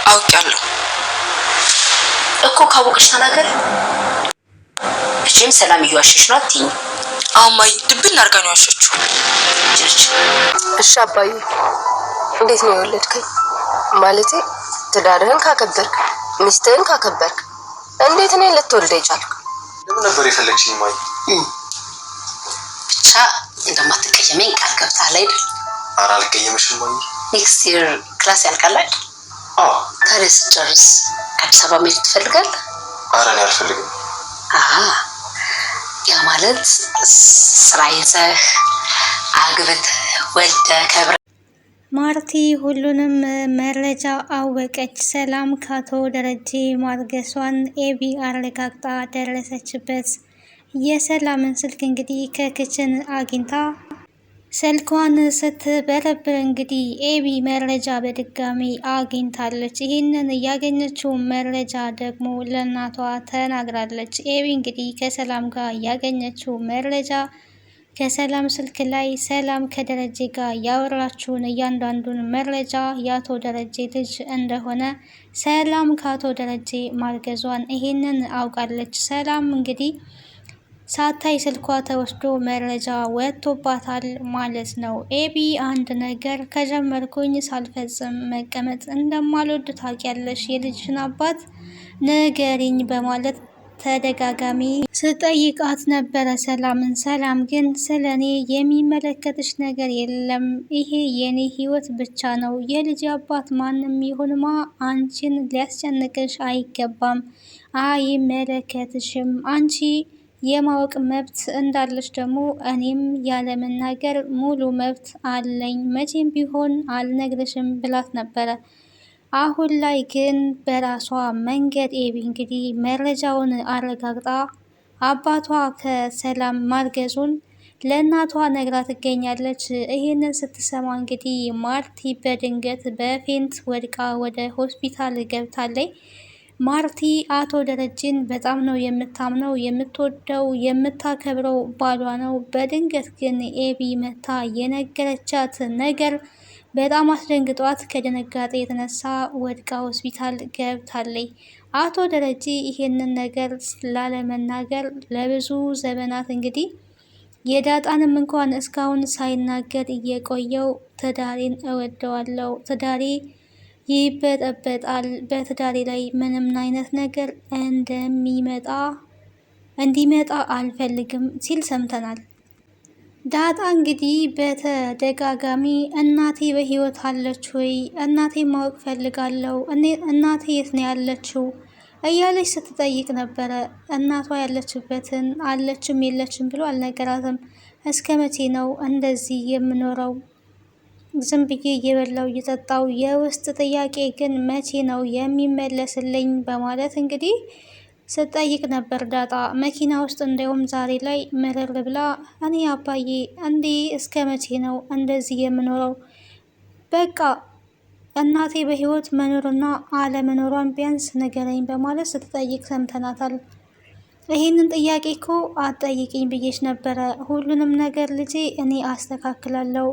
አውቄያለሁ እኮ ካወቅሽ ተናገሪ። እቺም ሰላም እየዋሸሽ ነው አትይኝ። አማይ ድብን አድርጋ ነው ያሸችው። እሺ አባዬ እንዴት ነው የወለድከኝ? ማለቴ ትዳርህን ካከበርክ ሚስትህን ካከበርክ እንዴት እኔን ልትወልደኝ ቻልክ? ለምን ነበር የፈለግሽኝ ማይ? ብቻ እንደማትቀየመኝ ቃል ገብተሃል አይደል? ኧረ አልቀየምሽም ማይ። ኔክስት ይር ክላስ ያልቃል አይደል? አዎ። ታዲያ ስትጨርስ አዲስ አበባ መሄድ ትፈልጋለህ? ኧረ እኔ አልፈልግም። ያ ማለት ስራ ይዘህ አግብተህ ወልደህ ከብረህ። ማርቲ ሁሉንም መረጃ አወቀች። ሰላም ከአቶ ደረጀ ማርገዟን ኤቢ አረጋግጣ ደረሰችበት። የሰላምን ስልክ እንግዲህ ከክችን አግኝታ ስልኳን ስትበረብር እንግዲህ ኤቢ መረጃ በድጋሚ አግኝታለች። ይህንን ያገኘችው መረጃ ደግሞ ለእናቷ ተናግራለች። ኤቢ እንግዲህ ከሰላም ጋር ያገኘችው መረጃ ከሰላም ስልክ ላይ ሰላም ከደረጀ ጋር ያወራችውን እያንዳንዱን መረጃ የአቶ ደረጀ ልጅ እንደሆነ ሰላም ከአቶ ደረጀ ማርገዟን ይህንን አውቃለች። ሰላም እንግዲህ ሳታይ ስልኳ ተወስዶ መረጃ ወጥቶባታል ማለት ነው። ኤቢ አንድ ነገር ከጀመርኩኝ ሳልፈጽም መቀመጥ እንደማልወድ ታውቂያለሽ፣ የልጅሽን አባት ንገሪኝ በማለት ተደጋጋሚ ስጠይቃት ነበረ ሰላምን። ሰላም ግን ስለ እኔ የሚመለከትሽ ነገር የለም፣ ይሄ የኔ ህይወት ብቻ ነው። የልጅ አባት ማንም ይሁንማ አንቺን ሊያስጨንቅሽ አይገባም፣ አይመለከትሽም። አንቺ የማወቅ መብት እንዳለች ደግሞ እኔም ያለመናገር ሙሉ መብት አለኝ። መቼም ቢሆን አልነግርሽም ብላት ነበረ። አሁን ላይ ግን በራሷ መንገድ ኤቢ እንግዲህ መረጃውን አረጋግጣ አባቷ ከሰላም ማርገዙን ለእናቷ ነግራ ትገኛለች። ይህንን ስትሰማ እንግዲህ ማርቲ በድንገት በፌንት ወድቃ ወደ ሆስፒታል ገብታለች። ማርቲ አቶ ደረጀን በጣም ነው የምታምነው፣ የምትወደው፣ የምታከብረው ባሏ ነው። በድንገት ግን ኤቢ መታ የነገረቻት ነገር በጣም አስደንግጧት ከድንጋጤ የተነሳ ወድቃ ሆስፒታል ገብታለች። አቶ ደረጀ ይሄንን ነገር ላለመናገር ለብዙ ዘመናት እንግዲህ የዳጣንም እንኳን እስካሁን ሳይናገር እየቆየው ትዳሬን እወደዋለሁ፣ ትዳሬ ይበጠበጣል፣ በትዳሬ ላይ ምንም አይነት ነገር እንዲመጣ አልፈልግም ሲል ሰምተናል። ዳጣ እንግዲህ በተደጋጋሚ እናቴ በህይወት አለች ወይ? እናቴ ማወቅ ፈልጋለሁ፣ እናቴ የት ነው ያለችው እያለች ስትጠይቅ ነበረ። እናቷ ያለችበትን አለችም የለችም ብሎ አልነገራትም። እስከ መቼ ነው እንደዚህ የምኖረው? ዝም ብዬ እየበላው እየጠጣው፣ የውስጥ ጥያቄ ግን መቼ ነው የሚመለስልኝ? በማለት እንግዲህ ስትጠይቅ ነበር ዳጣ። መኪና ውስጥ እንዲያውም ዛሬ ላይ መረር ብላ እኔ አባዬ እንዴ እስከ መቼ ነው እንደዚህ የምኖረው? በቃ እናቴ በህይወት መኖርና አለመኖሯን ቢያንስ ንገረኝ በማለት ስትጠይቅ ሰምተናታል። ይህንን ጥያቄ እኮ አትጠይቅኝ ብዬሽ ነበረ፣ ሁሉንም ነገር ልጄ እኔ አስተካክላለሁ።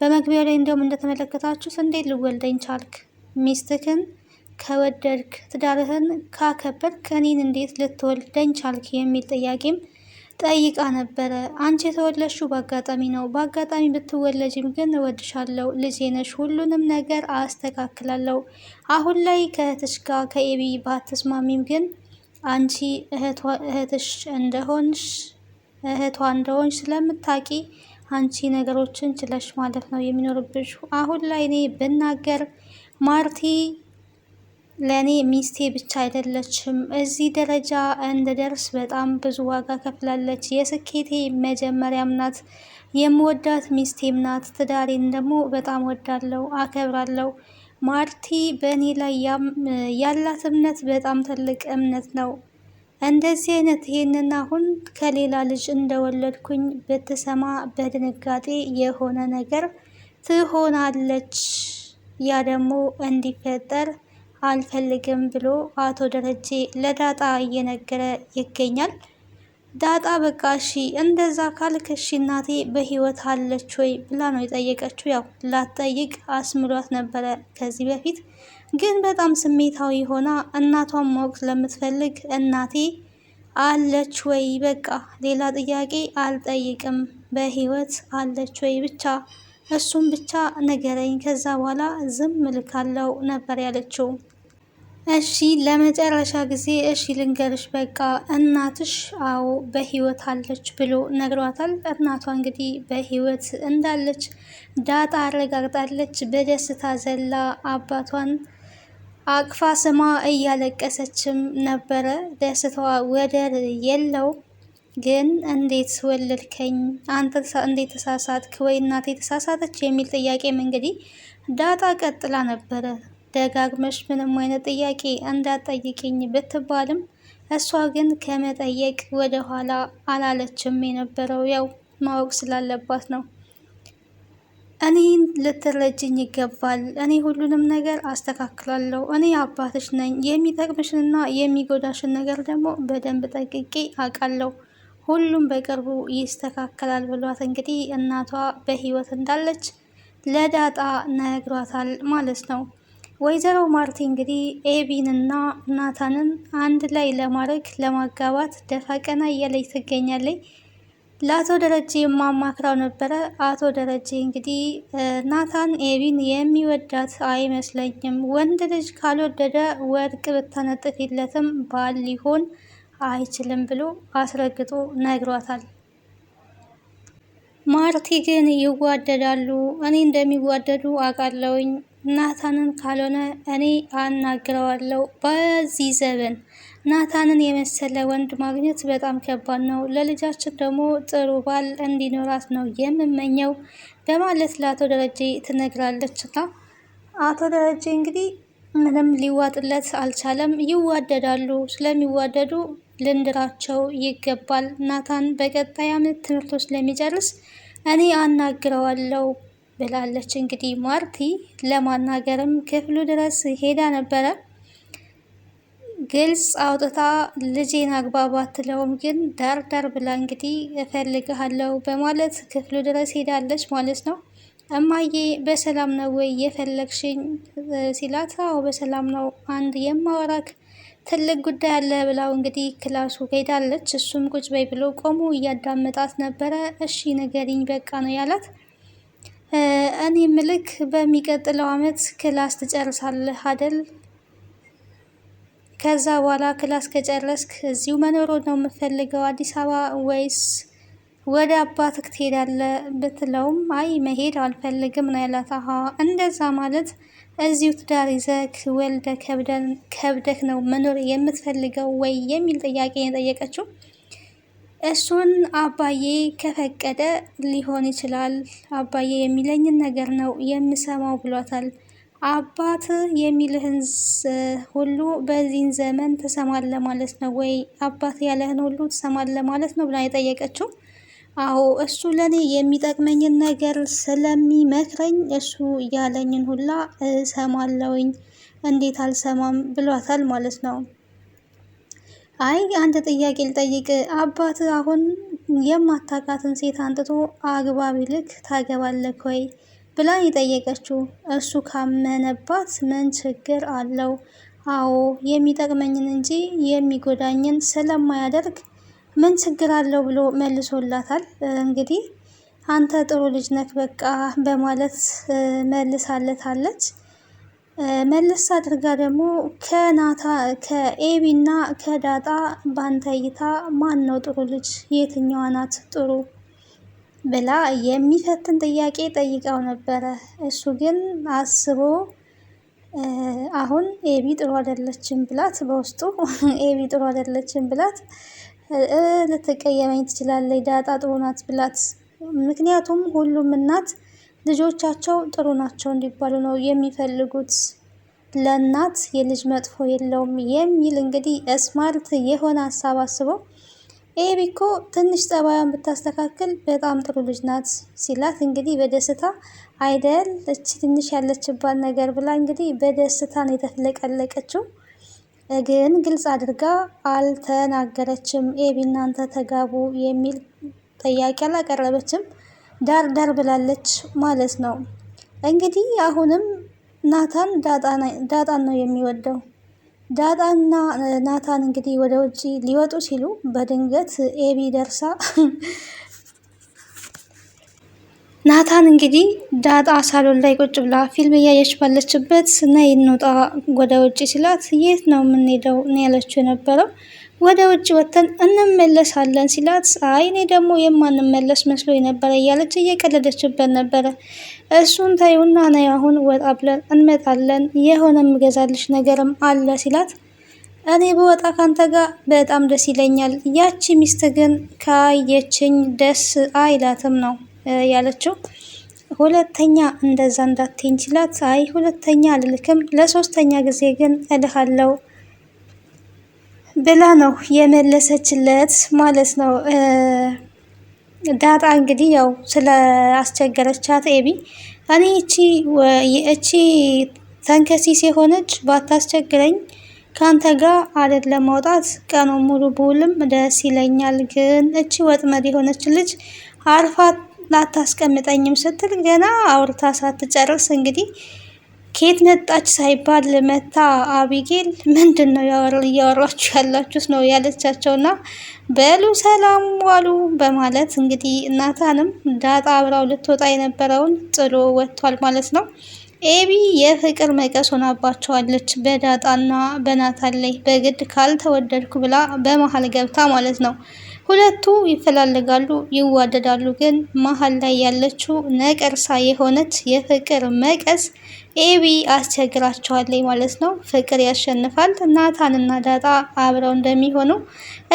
በመግቢያው ላይ እንደውም እንደተመለከታችሁት እንዴት ልወልደኝ ቻልክ? ሚስትክን ከወደድክ ትዳርህን ካከበርክ እኔን እንዴት ልትወልደኝ ቻልክ? የሚል ጥያቄም ጠይቃ ነበረ። አንቺ የተወለድሽው በአጋጣሚ ነው። በአጋጣሚ ብትወለጅም ግን እወድሻለሁ፣ ልጄ ነሽ፣ ሁሉንም ነገር አስተካክላለሁ። አሁን ላይ ከእህትሽ ጋር ከኤቢ ባትስማሚም ግን አንቺ እህትሽ እንደሆንሽ እህቷ እንደሆንሽ ስለምታቂ አንቺ ነገሮችን ችለሽ ማለት ነው የሚኖርብሽ። አሁን ላይ እኔ ብናገር ማርቲ ለእኔ ሚስቴ ብቻ አይደለችም፣ እዚህ ደረጃ እንድደርስ በጣም ብዙ ዋጋ ከፍላለች። የስኬቴ መጀመሪያም ናት፣ የምወዳት ሚስቴም ናት። ትዳሬን ደግሞ በጣም ወዳለው አከብራለሁ። ማርቲ በእኔ ላይ ያላት እምነት በጣም ትልቅ እምነት ነው። እንደዚህ አይነት ይሄንን አሁን ከሌላ ልጅ እንደወለድኩኝ ብትሰማ በድንጋጤ የሆነ ነገር ትሆናለች። ያ ደግሞ እንዲፈጠር አልፈልግም ብሎ አቶ ደረጀ ለዳጣ እየነገረ ይገኛል። ዳጣ በቃ እሺ እንደዛ ካልክ እሺ እናቴ በህይወት አለች ወይ ብላ ነው የጠየቀችው። ያው ላትጠይቅ አስምሏት ነበረ ከዚህ በፊት ግን በጣም ስሜታዊ ሆና እናቷን ማወቅ ስለምትፈልግ እናቴ አለች ወይ? በቃ ሌላ ጥያቄ አልጠይቅም። በህይወት አለች ወይ ብቻ እሱም ብቻ ንገረኝ፣ ከዛ በኋላ ዝም እልካለሁ ነበር ያለችው። እሺ ለመጨረሻ ጊዜ እሺ ልንገርሽ፣ በቃ እናትሽ አዎ በህይወት አለች ብሎ ነግሯታል። እናቷ እንግዲህ በህይወት እንዳለች ዳጣ አረጋግጣለች። በደስታ ዘላ አባቷን አቅፋ ስማ እያለቀሰችም ነበረ። ደስታዋ ወደር የለው። ግን እንዴት ወለድከኝ አንተ እንዴት ተሳሳትክ ወይ እናቴ ተሳሳተች የሚል ጥያቄም እንግዲህ ዳጣ ቀጥላ ነበረ። ደጋግመሽ ምንም አይነት ጥያቄ እንዳትጠይቅኝ ብትባልም እሷ ግን ከመጠየቅ ወደ ኋላ አላለችም የነበረው ያው ማወቅ ስላለባት ነው። እኔን ልትረጅኝ ይገባል። እኔ ሁሉንም ነገር አስተካክላለሁ። እኔ አባትሽ ነኝ። የሚጠቅምሽንና የሚጎዳሽን ነገር ደግሞ በደንብ ጠንቅቄ አውቃለሁ። ሁሉም በቅርቡ ይስተካከላል ብሏት እንግዲህ እናቷ በህይወት እንዳለች ለዳጣ ነግሯታል ማለት ነው። ወይዘሮ ማርቲ እንግዲህ ኤቢንና ናታንን አንድ ላይ ለማጋባት ደፋ ቀና እያለች ትገኛለች። ለአቶ ደረጀ የማማክራው ነበረ። አቶ ደረጀ እንግዲህ ናታን ኤቢን የሚወዳት አይመስለኝም። ወንድ ልጅ ካልወደደ ወርቅ ብታነጥፊለትም ባል ሊሆን አይችልም ብሎ አስረግጦ ነግሯታል። ማርቲ ግን ይዋደዳሉ። እኔ እንደሚዋደዱ አውቃለሁኝ። ናታንን ካልሆነ እኔ አናግረዋለሁ። በዚህ ዘመን ናታንን የመሰለ ወንድ ማግኘት በጣም ከባድ ነው። ለልጃችን ደግሞ ጥሩ ባል እንዲኖራት ነው የምመኘው በማለት ለአቶ ደረጀ ትነግራለች። እና አቶ ደረጀ እንግዲህ ምንም ሊዋጥለት አልቻለም። ይዋደዳሉ። ስለሚዋደዱ ልንድራቸው ይገባል። ናታን በቀጣይ ዓመት ትምህርቱ ስለሚጨርስ እኔ አናግረዋለሁ ብላለች። እንግዲህ ማርቲ ለማናገርም ክፍሉ ድረስ ሄዳ ነበረ። ግልጽ አውጥታ ልጄን አግባባ አትለውም፣ ግን ዳር ብላ እንግዲህ እፈልግሃለሁ በማለት ክፍሉ ድረስ ሄዳለች ማለት ነው። እማዬ በሰላም ነው ወይ የፈለግሽኝ ሲላት፣ አዎ በሰላም ነው፣ አንድ የማወራክ ትልቅ ጉዳይ አለ ብላው እንግዲህ ክላሱ ሄዳለች። እሱም ቁጭ በይ ብሎ ቆሞ እያዳመጣት ነበረ። እሺ ንገሪኝ በቃ ነው ያላት። እኔ ምልክ በሚቀጥለው ዓመት ክላስ ትጨርሳለህ አደል? ከዛ በኋላ ክላስ ከጨረስክ እዚሁ መኖር ነው የምፈልገው አዲስ አበባ ወይስ ወደ አባትክ ትሄዳለህ ብትለውም አይ መሄድ አልፈልግም ነው ያላት። አሀ እንደዛ ማለት እዚሁ ትዳር ይዘክ ወልደ ከብደክ ነው መኖር የምትፈልገው ወይ የሚል ጥያቄ የጠየቀችው። እሱን አባዬ ከፈቀደ ሊሆን ይችላል፣ አባዬ የሚለኝን ነገር ነው የምሰማው ብሏታል። አባት የሚልህን ሁሉ በዚህን ዘመን ትሰማለህ ማለት ነው ወይ? አባት ያለህን ሁሉ ትሰማለህ ማለት ነው ብላ የጠየቀችው። አዎ እሱ ለኔ የሚጠቅመኝን ነገር ስለሚመክረኝ እሱ ያለኝን ሁላ እሰማለሁኝ፣ እንዴት አልሰማም ብሏታል ማለት ነው። አይ አንድ ጥያቄ ልጠይቅ፣ አባት አሁን የማታውቃትን ሴት አንጥቶ አግባቢ ልክ ታገባለህ ወይ ብላ የጠየቀችው። እሱ ካመነባት ምን ችግር አለው? አዎ የሚጠቅመኝን እንጂ የሚጎዳኝን ስለማያደርግ ምን ችግር አለው ብሎ መልሶላታል። እንግዲህ አንተ ጥሩ ልጅ ነክ በቃ በማለት መልሳለታለች። መልስ አድርጋ ደግሞ ከኤቢና ከዳጣ ባንተ እይታ ማን ነው ጥሩ ልጅ? የትኛዋ ናት ጥሩ ብላ የሚፈትን ጥያቄ ጠይቀው ነበረ። እሱ ግን አስቦ አሁን ኤቢ ጥሩ አይደለችም ብላት፣ በውስጡ ኤቢ ጥሩ አይደለችም ብላት ልትቀየመኝ ትችላለች ዳጣ ጥሩ ናት ብላት። ምክንያቱም ሁሉም እናት ልጆቻቸው ጥሩ ናቸው እንዲባሉ ነው የሚፈልጉት። ለእናት የልጅ መጥፎ የለውም የሚል እንግዲህ ስማርት የሆነ ሀሳብ አስበው ኤቢ እኮ ትንሽ ጸባያን ብታስተካክል በጣም ጥሩ ልጅ ናት ሲላት እንግዲህ በደስታ አይደል እቺ ትንሽ ያለችባት ነገር ብላ እንግዲህ በደስታ ነው የተፍለቀለቀችው። ግን ግልጽ አድርጋ አልተናገረችም። ኤቢ እናንተ ተጋቡ የሚል ጥያቄ አላቀረበችም። ዳር ብላለች ማለት ነው። እንግዲህ አሁንም ናታን ዳጣን ነው የሚወደው። ዳጣና ናታን እንግዲህ ወደ ውጭ ሊወጡ ሲሉ በድንገት ኤቢ ደርሳ ናታን እንግዲህ ዳጣ ሳሎን ላይ ቁጭ ብላ ፊልም እያየች ባለችበት ነይ እንውጣ ወደ ውጭ ሲላት የት ነው የምንሄደው ነው ያለችው የነበረው። ወደ ውጭ ወጥተን እንመለሳለን ሲላት አይ እኔ ደግሞ የማንመለስ መስሎ የነበረ እያለች እየቀለደችበት ነበረ። እሱን ታዩና ነይ አሁን ወጣ ብለን እንመጣለን የሆነ የምገዛልሽ ነገርም አለ ሲላት እኔ በወጣ ካንተ ጋር በጣም ደስ ይለኛል፣ ያቺ ሚስት ግን ካየችኝ ደስ አይላትም ነው ያለችው። ሁለተኛ እንደዛ እንዳትኝ ሲላት አይ ሁለተኛ አልልክም፣ ለሶስተኛ ጊዜ ግን እልሃለሁ ብላ ነው የመለሰችለት ማለት ነው። ዳጣ እንግዲህ ያው ስለ አስቸገረቻት ኤቢ እኔ እቺ ተንከሲስ የሆነች ባታስቸግረኝ ከአንተ ጋር አይደለም መውጣት ቀኑን ሙሉ ብውልም ደስ ይለኛል፣ ግን እቺ ወጥመድ የሆነች ልጅ አርፋ ላታስቀምጠኝም ስትል ገና አውርታ ሳትጨርስ እንግዲህ ኬት መጣች ሳይባል መታ አቢጌል ምንድን ነው እያወራችሁ ያላችሁት ነው ያለቻቸውና በሉ ሰላም ዋሉ በማለት እንግዲህ ናታንም ዳጣ አብራው ልትወጣ የነበረውን ጥሎ ወጥቷል ማለት ነው። ኤቢ የፍቅር መቀስ ሆናባቸዋለች በዳጣና በናታን ላይ በግድ ካልተወደድኩ ብላ በመሀል ገብታ ማለት ነው። ሁለቱ ይፈላለጋሉ፣ ይዋደዳሉ። ግን መሀል ላይ ያለችው ነቀርሳ የሆነች የፍቅር መቀስ ኤቢ አስቸግራቸዋለች ማለት ነው። ፍቅር ያሸንፋል። ናታንና ዳጣ አብረው እንደሚሆኑ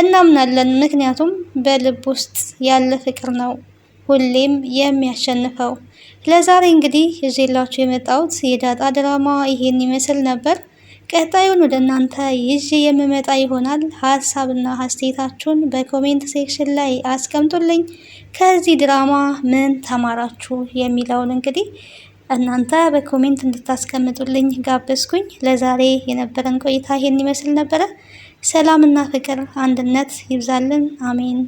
እናምናለን። ምክንያቱም በልብ ውስጥ ያለ ፍቅር ነው ሁሌም የሚያሸንፈው። ለዛሬ እንግዲህ ይዤላችሁ የመጣሁት የዳጣ ድራማ ይሄን ይመስል ነበር። ቀጣዩን ወደ እናንተ ይዤ የምመጣ ይሆናል። ሀሳብና አስተያየታችሁን በኮሜንት ሴክሽን ላይ አስቀምጡልኝ። ከዚህ ድራማ ምን ተማራችሁ የሚለውን እንግዲህ እናንተ በኮሜንት እንድታስቀምጡልኝ ጋበዝኩኝ። ለዛሬ የነበረን ቆይታ ይሄን ይመስል ነበረ። ሰላምና ፍቅር አንድነት ይብዛልን። አሜን።